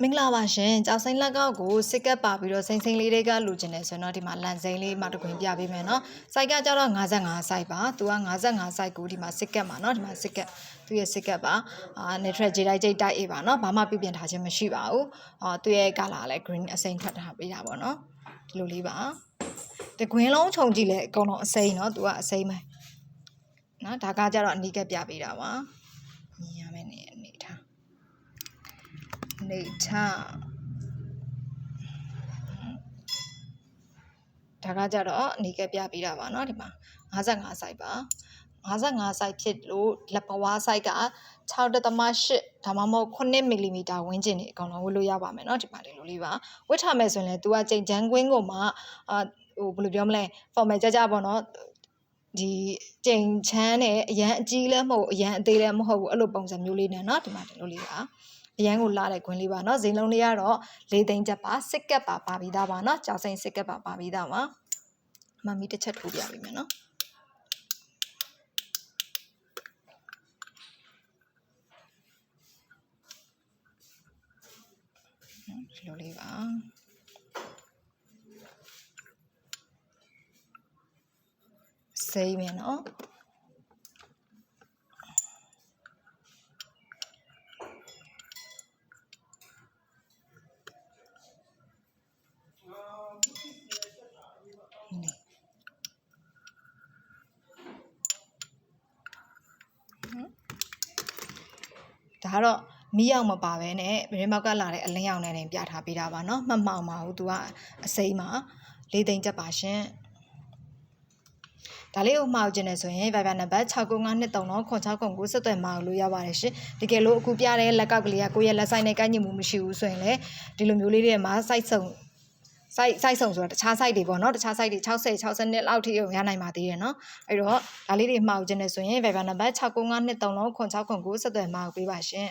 မင်္ဂလာပါရှင်ကြောက်စိမ့်လက်ကောက်ကိုစစ်ကပ်ပါပြီးတော့စိမ့်စိမ့်လေးတွေကလူကျင်နေဆိုတော့ဒီမှာလန်စိမ့်လေးမှတခွင်ပြပေးမယ်နော်စိုက်ကကြတော့55 စိုက်ပါသူက55စိုက်ကိုဒီမှာစစ်ကပ်မှာနော်ဒီမှာစစ်ကပ်သူရဲ့စစ်ကပ်ပါnatural ဂျေတိုက်တိုက်အေးပါနော်ဘာမှပြပြင်ထားခြင်းမရှိပါဘူးသူရဲ့ color လည်း green အစိမ့်ထွက်ထားပေးတာပေါ့နော်ဒီလိုလေးပါတကွင်းလုံးခြုံကြည့်လဲအကုန်လုံးအစိမ့်နော်သူကအစိမ့်ပဲနော်ဒါကကြတော့အနီးကပ်ပြပေးတာပါမြင်ရမယ်နေထားဒါကကြတော့အနီးကပ်ပြပေးတာပါเนาะဒီမှာ55 စိုက်ပါ55 စိုက်ဖြစ်လို့လက်ပဝါးစိုက်က 6.8 ဒါမှမဟုတ်9 mm ဝန်းကျင်နေအကောင်လုံးဝတ်လို့ရပါမယ်เนาะဒီမှာဒီလိုလေးပါဝတ်ထားမယ်ဆိုရင်လည်း तू ကကြိမ်ချမ်းကွင်းကိုမှဟိုဘယ်လိုပြောမလဲ formal ကြပေါ့เนาะဒီကြိမ်ချမ်းနဲ့အရန်အကြီးလည်းမဟုတ်အရန်အသေးလည်းမဟုတ်ဘူးအဲ့လိုပုံစံမျိုးလေးနဲ့เนาะဒီမှာဒီလိုလေးပါအရန်ကိုလာတဲ့ခွင်းလေးပါเนาะဈေးလုံးလေးကတော့4 သိန်းချက်ပါစစ်ကပ်ပါပြီးသားပါเนาะကြောက်စိမ့်စစ်ကပ်ပါပြီးသားပါမမီတစ်ချက်ထိုးပြပေးမယ်เนาะဒီလိုလေးပါစိမ့်မယ်เนาะဒါကတော့မီးရောက်မပါပဲနဲ့ဗရင်မောက်ကလာတဲ့အလင်းရောင်နဲ့တင်ပြထားပေးတာပါเนาะမှတ်မှောင်ပါဘူးသူကအစိမ့်ပါ4 သိန်းချက်ပါရှင်ဒါလေးကိုမှားကျင်နေဆိုရင် Viber နံပါတ်695239699ဆက်သွယ်မှာလို့ရပါတယ်ရှင်တကယ်လို့အခုပြတဲ့လက်ကောက်ကလေးကကိုယ့်ရဲ့လက်ဆိုင်နဲ့ကိုက်ညီမှုမရှိဘူးဆိုရင်လည်းဒီလိုမျိုးလေးတွေမှာ site စုံဆိုတာတခြား site တွေပေါ့နော်တခြား site တွေ60 62လောက်ထိရနိုင်ပါသေးတယ်နော်အဲ့တော့ဒါလေးတွေမှားကျင်နေဆိုရင် Viber နံပါတ်695239699ဆက်သွယ်မှာပေးပါရှင်